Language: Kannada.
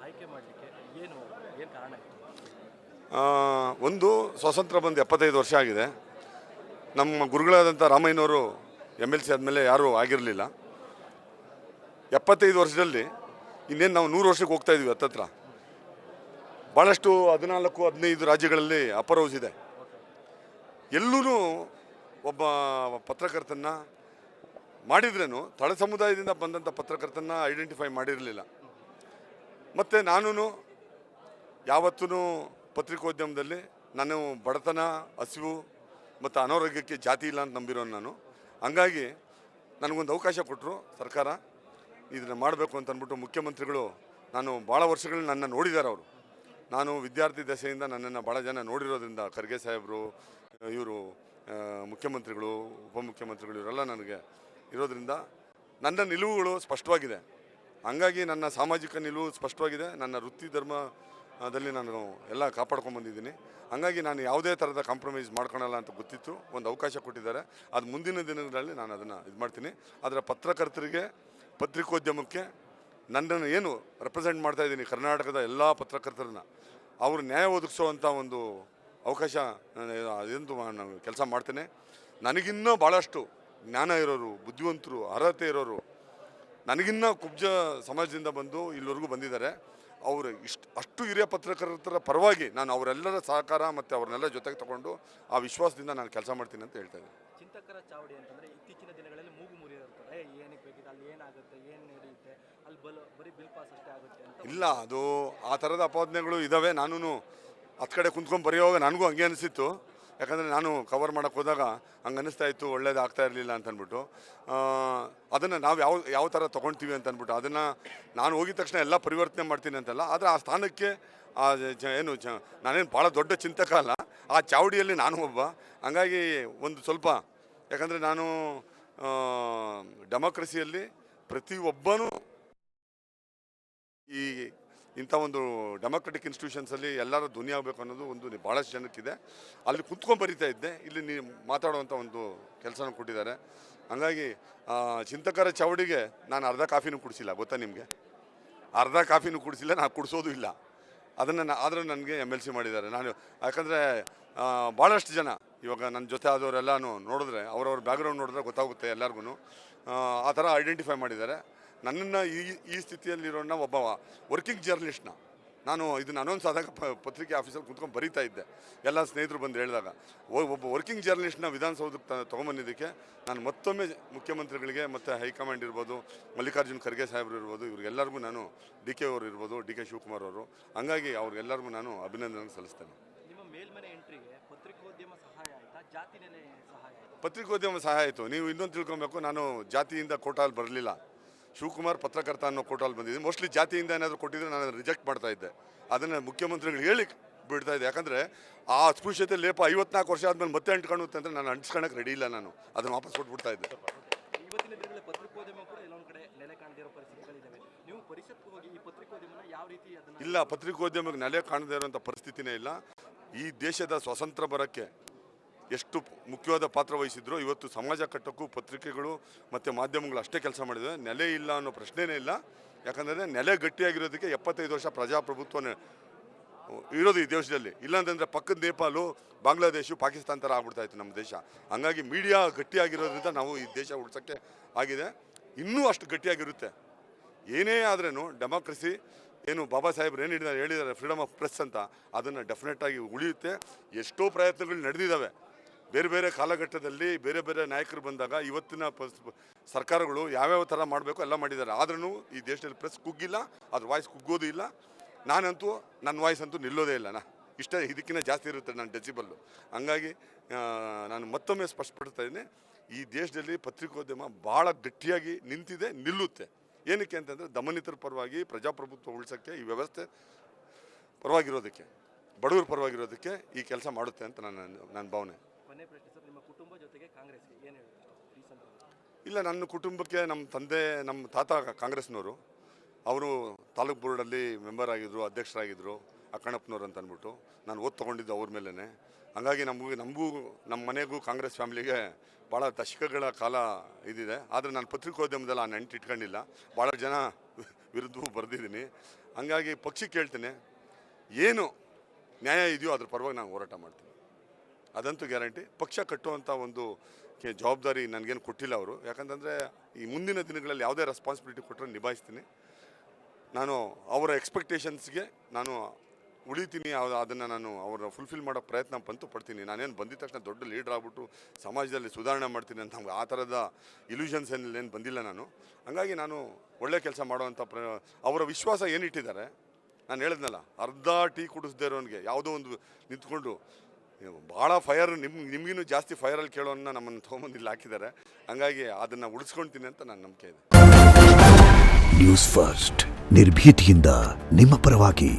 ಆಯ್ಕೆ ಮಾಡಲಿಕ್ಕೆ ಏನು ಏನು ಕಾರಣ ಇತ್ತು? ಒಂದು ಸ್ವಾತಂತ್ರ್ಯ ಬಂದು 75 ವರ್ಷ ಆಗಿದೆ. ನಮ್ಮ ಗುರುಗಳಾದಂಥ ರಾಮಯ್ಯನವರು MLC ಆದಮೇಲೆ ಯಾರೂ ಆಗಿರಲಿಲ್ಲ. 75 ವರ್ಷದಲ್ಲಿ ಇನ್ನೇನು ನಾವು 100 ವರ್ಷಕ್ಕೆ ಹೋಗ್ತಾ ಇದ್ವಿ. ಹತ್ತತ್ರ ಭಾಳಷ್ಟು 14-15 ರಾಜ್ಯಗಳಲ್ಲಿ ಅಪ್ಪರ್ ಹೌಸ್ ಇದೆ. ಎಲ್ಲೂ ಒಬ್ಬ ಪತ್ರಕರ್ತನ ಮಾಡಿದ್ರೇನು ತಳ ಸಮುದಾಯದಿಂದ ಬಂದಂಥ ಪತ್ರಕರ್ತನ ಐಡೆಂಟಿಫೈ ಮಾಡಿರಲಿಲ್ಲ. ಮತ್ತು ನಾನು ಯಾವತ್ತೂ ಪತ್ರಿಕೋದ್ಯಮದಲ್ಲಿ ನಾನು ಬಡತನ, ಹಸಿವು ಮತ್ತು ಅನಾರೋಗ್ಯಕ್ಕೆ ಜಾತಿ ಇಲ್ಲ ಅಂತ ನಂಬಿರೋನು ನಾನು. ಹಂಗಾಗಿ ನನಗೊಂದು ಅವಕಾಶ ಕೊಟ್ಟರು ಸರ್ಕಾರ, ಇದನ್ನು ಮಾಡಬೇಕು ಅಂತ ಅಂದ್ಬಿಟ್ಟು ಮುಖ್ಯಮಂತ್ರಿಗಳು. ನಾನು ಭಾಳ ವರ್ಷಗಳು ನನ್ನ ನೋಡಿದ್ದಾರೆ ಅವರು. ನಾನು ವಿದ್ಯಾರ್ಥಿ ದಶೆಯಿಂದ ನನ್ನನ್ನು ಭಾಳ ಜನ ನೋಡಿರೋದ್ರಿಂದ ಖರ್ಗೆ ಸಾಹೇಬರು, ಇವರು ಮುಖ್ಯಮಂತ್ರಿಗಳು, ಉಪಮುಖ್ಯಮಂತ್ರಿಗಳು ಇವರೆಲ್ಲ ನನಗೆ ಇರೋದ್ರಿಂದ ನನ್ನ ನಿಲುವುಗಳು ಸ್ಪಷ್ಟವಾಗಿದೆ. ಹಂಗಾಗಿ ನನ್ನ ಸಾಮಾಜಿಕ ನಿಲುವು ಸ್ಪಷ್ಟವಾಗಿದೆ. ನನ್ನ ವೃತ್ತಿ ಧರ್ಮದಲ್ಲಿ ನಾನು ಎಲ್ಲ ಕಾಪಾಡ್ಕೊಂಡ್ಬಂದಿದ್ದೀನಿ. ಹಂಗಾಗಿ ನಾನು ಯಾವುದೇ ಥರದ ಕಾಂಪ್ರಮೈಸ್ ಮಾಡ್ಕೊಳಲ್ಲ ಅಂತ ಗೊತ್ತಿತ್ತು. ಒಂದು ಅವಕಾಶ ಕೊಟ್ಟಿದ್ದಾರೆ. ಅದು ಮುಂದಿನ ದಿನಗಳಲ್ಲಿ ನಾನು ಅದನ್ನು ಇದು ಮಾಡ್ತೀನಿ. ಆದರೆ ಪತ್ರಕರ್ತರಿಗೆ, ಪತ್ರಿಕೋದ್ಯಮಕ್ಕೆ ನನ್ನನ್ನು ಏನು ರೆಪ್ರೆಸೆಂಟ್ ಮಾಡ್ತಾಯಿದ್ದೀನಿ, ಕರ್ನಾಟಕದ ಎಲ್ಲ ಪತ್ರಕರ್ತರನ್ನ ಅವರು ನ್ಯಾಯ ಒದಗಿಸೋವಂಥ ಒಂದು ಅವಕಾಶ ಅದೆಂದು ನಾನು ಕೆಲಸ ಮಾಡ್ತೇನೆ. ನನಗಿನ್ನೂ ಭಾಳಷ್ಟು ಜ್ಞಾನ ಇರೋರು, ಬುದ್ಧಿವಂತರು, ಅರ್ಹತೆ ಇರೋರು, ನನಗಿನ್ನ ಕುಬ್ಜ ಸಮಾಜದಿಂದ ಬಂದು ಇಲ್ಲಿವರೆಗೂ ಬಂದಿದ್ದಾರೆ. ಅವರು ಅಷ್ಟು ಹಿರಿಯ ಪತ್ರಕರ್ತರ ಪರವಾಗಿ ನಾನು ಅವರೆಲ್ಲರ ಸಹಕಾರ ಮತ್ತು ಅವ್ರನ್ನೆಲ್ಲ ಜೊತೆಗೆ ತಗೊಂಡು ಆ ವಿಶ್ವಾಸದಿಂದ ನಾನು ಕೆಲಸ ಮಾಡ್ತೀನಿ ಅಂತ ಹೇಳ್ತಾ ಇದ್ದೀನಿ. ಚಿಂತಕರ ಚಾವಡಿ ಅಂತಂದರೆ ಇತ್ತೀಚಿನ ದಿನಗಳಲ್ಲಿ ಮೂಗು ಮುರಿದಿರ್ತಾರೆ. ಏನಕ್ಕೆ ಬೇಕಿದೆ, ಅಲ್ಲಿ ಏನಾಗುತ್ತೆ, ಏನು ನಡೆಯುತ್ತೆ, ಅಲ್ಲಿ ಬರೀ ಬಿಲ್ ಪಾಸ್ ಅಷ್ಟೇ ಆಗುತ್ತೆ ಅಂತ. ಇಲ್ಲ, ಅದು ಆ ಥರದ ಅಪಾದನೆಗಳು ಇದ್ದಾವೆ. ನಾನು ಹತ್ತು ಕಡೆ ಕುಂತ್ಕೊಂಡು ಬರೆಯುವಾಗ ನನಗೂ ಹಂಗೆ ಅನಿಸಿತ್ತು. ಯಾಕಂದರೆ ನಾನು ಕವರ್ ಮಾಡೋಕ್ಕೆ ಹೋದಾಗ ಹಂಗೆ ಅನ್ನಿಸ್ತಾ ಇತ್ತು, ಒಳ್ಳೇದಾಗ್ತಾ ಇರಲಿಲ್ಲ ಅಂತ ಅಂದ್ಬಿಟ್ಟು. ಅದನ್ನು ನಾವು ಯಾವ ಥರ ತೊಗೊಳ್ತೀವಿ ಅಂತ ಅಂದ್ಬಿಟ್ಟು ಅದನ್ನು ನಾನು ಹೋಗಿದ ತಕ್ಷಣ ಎಲ್ಲ ಪರಿವರ್ತನೆ ಮಾಡ್ತೀನಿ ಅಂತಲ್ಲ. ಆದರೆ ಆ ಸ್ಥಾನಕ್ಕೆ ನಾನೇನು ಭಾಳ ದೊಡ್ಡ ಚಿಂತಕ ಅಲ್ಲ. ಆ ಚಾವಡಿಯಲ್ಲಿ ನಾನು ಒಬ್ಬ. ಹಂಗಾಗಿ ಒಂದು ಸ್ವಲ್ಪ, ಯಾಕಂದರೆ ನಾನು ಡೆಮೋಕ್ರಸಿಯಲ್ಲಿ ಪ್ರತಿಯೊಬ್ಬನೂ ಈ ಇಂಥ ಒಂದು ಡೆಮೋಕ್ರೆಟಿಕ್ ಇನ್ಸ್ಟಿಟ್ಯೂಷನ್ಸಲ್ಲಿ ಎಲ್ಲರೂ ಧ್ವನಿ ಆಗಬೇಕು ಅನ್ನೋದು ಒಂದು ಭಾಳಷ್ಟು ಜನಕ್ಕಿದೆ. ಅಲ್ಲಿ ಕುತ್ಕೊಂಡು ಬರೀತಾ ಇದ್ದೆ, ಇಲ್ಲಿ ನೀವು ಮಾತಾಡುವಂಥ ಒಂದು ಕೆಲಸನ ಕೊಟ್ಟಿದ್ದಾರೆ. ಹಂಗಾಗಿ ಚಿಂತಕರ ಚಾವಡಿಗೆ ನಾನು ಅರ್ಧ ಕಾಫಿನೂ ಕುಡಿಸಿಲ್ಲ, ಗೊತ್ತಾ ನಿಮಗೆ? ಅರ್ಧ ಕಾಫಿನೂ ಕುಡಿಸಿಲ್ಲ, ನಾನು ಕುಡಿಸೋದು ಇಲ್ಲ ಅದನ್ನು. ಆದರೂ ನನಗೆ MLC ಮಾಡಿದ್ದಾರೆ. ನಾನು ಯಾಕಂದರೆ ಭಾಳಷ್ಟು ಜನ ಇವಾಗ ನನ್ನ ಜೊತೆ ಆದವರೆಲ್ಲನೂ ನೋಡಿದ್ರೆ, ಅವ್ರವ್ರ ಬ್ಯಾಕ್ಗ್ರೌಂಡ್ ನೋಡಿದ್ರೆ ಗೊತ್ತಾಗುತ್ತೆ ಎಲ್ಲರಿಗೂ. ಆ ಥರ ಐಡೆಂಟಿಫೈ ಮಾಡಿದ್ದಾರೆ ನನ್ನನ್ನು. ಈ ಸ್ಥಿತಿಯಲ್ಲಿರೋಣ ಒಬ್ಬ ವರ್ಕಿಂಗ್ ಜರ್ನಲಿಸ್ಟ್ನ ನಾನು ಇದನ್ನು ಅನೌನ್ಸ್ ಆದಾಗ ಪತ್ರಿಕೆ ಆಫೀಸಲ್ಲಿ ಕುತ್ಕೊಂಡು ಬರೀತಾ ಇದ್ದೆ. ಎಲ್ಲ ಸ್ನೇಹಿತರು ಬಂದು ಹೇಳಿದಾಗ ಒಬ್ಬ ವರ್ಕಿಂಗ್ ಜರ್ನಲಿಸ್ಟ್ನ ವಿಧಾನಸೌಧಕ್ಕೆ ತೊಗೊಂಬಂದಿದ್ದಕ್ಕೆ ನಾನು ಮತ್ತೊಮ್ಮೆ ಮುಖ್ಯಮಂತ್ರಿಗಳಿಗೆ ಮತ್ತು ಹೈಕಮಾಂಡ್ ಇರ್ಬೋದು, ಮಲ್ಲಿಕಾರ್ಜುನ್ ಖರ್ಗೆ ಸಾಹೇಬರು ಇರ್ಬೋದು, ಇವ್ರಿಗೆಲ್ಲರಿಗೂ ನಾನು DK ಅವರು ಇರ್ಬೋದು, DK ಶಿವಕುಮಾರ್ ಅವರು, ಹಂಗಾಗಿ ಅವ್ರಿಗೆಲ್ಲರಿಗೂ ನಾನು ಅಭಿನಂದನೆ ಸಲ್ಲಿಸ್ತೇನೆ. ನಿಮ್ಮ ಮೇಲ್ಮನೆ ಎಂಟ್ರಿಗೆ ಪತ್ರಿಕೋದ್ಯಮ ಸಹಾಯ ಆಯಿತಾ, ಜಾತಿ ನೆಲೆ ಸಹಾಯ ಆಯಿತಾ? ಪತ್ರಿಕೋದ್ಯಮ ಸಹಾಯ ಆಯಿತು. ನೀವು ಇನ್ನೊಂದು ತಿಳ್ಕೊಬೇಕು, ನಾನು ಜಾತಿಯಿಂದ ಕೋಟಾಲ್ಲಿ ಬರಲಿಲ್ಲ. ಶಿವಕುಮಾರ್ ಪತ್ರಕರ್ತ ಅನ್ನೋ ಕೋಟಲ್ಲಿ ಬಂದಿದ್ದೀನಿ. ಮೋಸ್ಟ್ಲಿ ಜಾತಿಯಿಂದ ಏನಾದರೂ ಕೊಟ್ಟಿದ್ರೆ ನಾನು ರಿಜೆಕ್ಟ್ ಮಾಡ್ತಾ ಇದ್ದೆ. ಅದನ್ನು ಮುಖ್ಯಮಂತ್ರಿಗಳು ಹೇಳಿ ಬಿಡ್ತಾ ಇದ್ದೆ. ಯಾಕಂದರೆ ಆ ಅಸ್ಪೃಶ್ಯತೆ ಲೇಪ 54 ವರ್ಷ ಆದಮೇಲೆ ಮತ್ತೆ ಅಂಟ್ಕೊಳ್ಳುತ್ತೆ ಅಂದರೆ ನಾನು ಅಂಟಿಸ್ಕೊಳ್ಳೋಕೆ ರೆಡಿ ಇಲ್ಲ. ನಾನು ಅದನ್ನು ವಾಪಸ್ ಕೊಟ್ಬಿಡ್ತಾ ಇದ್ದೆ. ಇವತ್ತಿನ ದಿನಗಳಲ್ಲಿ ಪತ್ರಿಕೋದ್ಯಮ ಕೂಡ ಎಲ್ಲೊಂದು ಕಡೆ ನೆಲೆ ಕಾಣದಿರೋ ಪರಿಸ್ಥಿತಿಗಳಿದ್ದಾವೆ. ನೀವು ಪರಿಷತ್ಗೆ ಹೋಗಿ ಈ ಪತ್ರಿಕೋದ್ಯಮನ ಯಾವ ರೀತಿ ಅದನ್ನು? ಇಲ್ಲ, ಪತ್ರಿಕೋದ್ಯಮಕ್ಕೆ ನೆಲೆ ಕಾಣದೇ ಇರೋಂಥ ಪರಿಸ್ಥಿತಿನೇ ಇಲ್ಲ. ಈ ದೇಶದ ಸ್ವಾತಂತ್ರ್ಯ ಬರೋಕ್ಕೆ ಎಷ್ಟು ಮುಖ್ಯವಾದ ಪಾತ್ರ ವಹಿಸಿದ್ರು, ಇವತ್ತು ಸಮಾಜ ಕಟ್ಟೋಕ್ಕೂ ಪತ್ರಿಕೆಗಳು ಮತ್ತು ಮಾಧ್ಯಮಗಳು ಅಷ್ಟೇ ಕೆಲಸ ಮಾಡಿದೆ. ನೆಲೆ ಇಲ್ಲ ಅನ್ನೋ ಪ್ರಶ್ನೆನೇ ಇಲ್ಲ. ಯಾಕಂದರೆ ನೆಲೆ ಗಟ್ಟಿಯಾಗಿರೋದಕ್ಕೆ 75 ವರ್ಷ ಪ್ರಜಾಪ್ರಭುತ್ವನೇ ಇರೋದು ಈ ದೇಶದಲ್ಲಿ. ಇಲ್ಲಾಂತಂದರೆ ಪಕ್ಕದ ನೇಪಾಳು, ಬಾಂಗ್ಲಾದೇಶ, ಪಾಕಿಸ್ತಾನ ಥರ ಆಗ್ಬಿಡ್ತಾಯಿತ್ತು ನಮ್ಮ ದೇಶ. ಹಂಗಾಗಿ ಮೀಡಿಯಾ ಗಟ್ಟಿಯಾಗಿರೋದ್ರಿಂದ ನಾವು ಈ ದೇಶ ಉಳಿಸೋಕ್ಕೆ ಆಗಿದೆ. ಇನ್ನೂ ಅಷ್ಟು ಗಟ್ಟಿಯಾಗಿರುತ್ತೆ. ಏನೇ ಆದ್ರೂ ಡೆಮೋಕ್ರಸಿ ಏನು ಬಾಬಾ ಸಾಹೇಬ್ರು ಏನು ಹೇಳಿದ್ದಾರೆ ಫ್ರೀಡಮ್ ಆಫ್ ಪ್ರೆಸ್ ಅಂತ, ಅದನ್ನು ಡೆಫಿನೆಟಾಗಿ ಉಳಿಯುತ್ತೆ. ಎಷ್ಟೋ ಪ್ರಯತ್ನಗಳು ನಡೆದಿದ್ದಾವೆ ಬೇರೆ ಬೇರೆ ಕಾಲಘಟ್ಟದಲ್ಲಿ. ಬೇರೆ ಬೇರೆ ನಾಯಕರು ಬಂದಾಗ ಇವತ್ತಿನ ಸರ್ಕಾರಗಳು ಯಾವ್ಯಾವ ಥರ ಮಾಡಬೇಕು ಎಲ್ಲ ಮಾಡಿದ್ದಾರೆ. ಆದ್ರೂ ಈ ದೇಶದಲ್ಲಿ ಪ್ರೆಸ್ ಕುಗ್ಗಿಲ್ಲ, ಅದ್ರ ವಾಯ್ಸ್ ಕುಗ್ಗೋದು ಇಲ್ಲ. ನಾನಂತೂ ನನ್ನ ವಾಯ್ಸ್ ಅಂತೂ ನಿಲ್ಲೋದೇ ಇಲ್ಲ. ಇಷ್ಟೇ, ಇದಕ್ಕಿಂತ ಜಾಸ್ತಿ ಇರುತ್ತೆ ನನ್ನ ಡೆಸಿಬಲ್ಲು. ಹಂಗಾಗಿ ನಾನು ಮತ್ತೊಮ್ಮೆ ಸ್ಪಷ್ಟಪಡ್ತಾ ಇದ್ದೀನಿ, ಈ ದೇಶದಲ್ಲಿ ಪತ್ರಿಕೋದ್ಯಮ ಭಾಳ ಗಟ್ಟಿಯಾಗಿ ನಿಂತಿದೆ, ನಿಲ್ಲುತ್ತೆ. ಏನಕ್ಕೆ ಅಂತಂದರೆ ದಮನಿತರ ಪರವಾಗಿ ಪ್ರಜಾಪ್ರಭುತ್ವ ಉಳಿಸೋಕ್ಕೆ, ಈ ವ್ಯವಸ್ಥೆ ಪರವಾಗಿರೋದಕ್ಕೆ, ಬಡವರ ಪರವಾಗಿರೋದಕ್ಕೆ ಈ ಕೆಲಸ ಮಾಡುತ್ತೆ ಅಂತ ನನ್ನ ಭಾವನೆ. ಕೊನೆ ಪ್ರಶ್ನೆ ಸರ್, ನಿಮ್ಮ ಕುಟುಂಬ ಜೊತೆಗೆ ಕಾಂಗ್ರೆಸ್ಗೆ ಏನು ಹೇಳ್ತಾರೆ ಈ ಸಂದರ್ಭದಲ್ಲಿ? ಇಲ್ಲ, ನನ್ನ ಕುಟುಂಬಕ್ಕೆ ನಮ್ಮ ತಂದೆ, ನಮ್ಮ ತಾತ ಕಾಂಗ್ರೆಸ್ನವರು. ಅವರು ತಾಲೂಕು ಬೋರ್ಡಲ್ಲಿ ಮೆಂಬರ್ ಆಗಿದ್ದರು, ಅಧ್ಯಕ್ಷರಾಗಿದ್ದರು, ಅಕ್ಕಣ್ಣಪ್ಪನವ್ರು ಅಂತ ಅಂದ್ಬಿಟ್ಟು. ನಾನು ಓದ್ ತೊಗೊಂಡಿದ್ದು ಅವ್ರ ಮೇಲೇ. ಹಂಗಾಗಿ ನಮಗೂ ನಮ್ಮ ಮನೆಗೂ ಕಾಂಗ್ರೆಸ್ ಫ್ಯಾಮಿಲಿಗೆ ಭಾಳ ದಶಕಗಳ ಕಾಲ ಇದಿದೆ. ಆದರೆ ನಾನು ಪತ್ರಿಕೋದ್ಯಮದಲ್ಲಿ ಆ ನೆಂಟು ಇಟ್ಕೊಂಡಿಲ್ಲ. ಭಾಳ ಜನ ವಿರುದ್ಧವೂ ಬರೆದಿದ್ದೀನಿ. ಹಂಗಾಗಿ ಪಕ್ಷಕ್ಕೆ ಹೇಳ್ತೇನೆ, ಏನು ನ್ಯಾಯ ಇದೆಯೋ ಅದ್ರ ಪರವಾಗಿ ನಾನು ಹೋರಾಟ ಮಾಡ್ತೀನಿ, ಅದಂತೂ ಗ್ಯಾರಂಟಿ. ಪಕ್ಷ ಕಟ್ಟುವಂಥ ಒಂದು ಜವಾಬ್ದಾರಿ ನನಗೇನು ಕೊಟ್ಟಿಲ್ಲ ಅವರು. ಯಾಕಂತಂದರೆ ಈ ಮುಂದಿನ ದಿನಗಳಲ್ಲಿ ಯಾವುದೇ ರೆಸ್ಪಾನ್ಸಿಬಿಲಿಟಿ ಕೊಟ್ಟರೆ ನಿಭಾಯಿಸ್ತೀನಿ. ನಾನು ಅವರ ಎಕ್ಸ್ಪೆಕ್ಟೇಷನ್ಸ್ಗೆ ನಾನು ಉಳಿತೀನಿ, ಅದನ್ನು ನಾನು ಅವರ ಫುಲ್ಫಿಲ್ ಮಾಡೋ ಪ್ರಯತ್ನ ಪಡ್ತೀನಿ. ನಾನೇನು ಬಂದಿದ ತಕ್ಷಣ ದೊಡ್ಡ ಲೀಡರ್ ಆಗ್ಬಿಟ್ಟು ಸಮಾಜದಲ್ಲಿ ಸುಧಾರಣೆ ಮಾಡ್ತೀನಿ ಅಂತ ನಮ್ಗೆ ಆ ಥರದ ಇಲ್ಯೂಷನ್ಸ್ ಏನು ಬಂದಿಲ್ಲ ನಾನು. ಹಂಗಾಗಿ ನಾನು ಒಳ್ಳೆ ಕೆಲಸ ಮಾಡೋವಂಥ ಅವರ ವಿಶ್ವಾಸ ಏನಿಟ್ಟಿದ್ದಾರೆ, ನಾನು ಹೇಳಿದ್ನಲ್ಲ, ಅರ್ಧ ಟೀ ಕುಡಿಸ್ದೇ ಇರೋನಿಗೆ ಯಾವುದೋ ಒಂದು ನಿಂತ್ಕೊಂಡು ಭಾಳ ಫೈರ್ ನಿಮಗಿನ್ನೂ ಜಾಸ್ತಿ ಫೈರಲ್ಲಿ ಕೇಳೋನ್ನ ನಮ್ಮನ್ನು ತೊಗೊಂಬಂದು ಇಲ್ಲಿ ಹಾಕಿದ್ದಾರೆ. ಹಂಗಾಗಿ ಅದನ್ನು ಉಳಿಸ್ಕೊಳ್ತೀನಿ ಅಂತ ನನ್ನ ನಂಬಿಕೆ ಇದೆ. ನ್ಯೂಸ್ ಫಸ್ಟ್ ನಿರ್ಭೀತಿಯಿಂದ ನಿಮ್ಮ ಪರವಾಗಿ.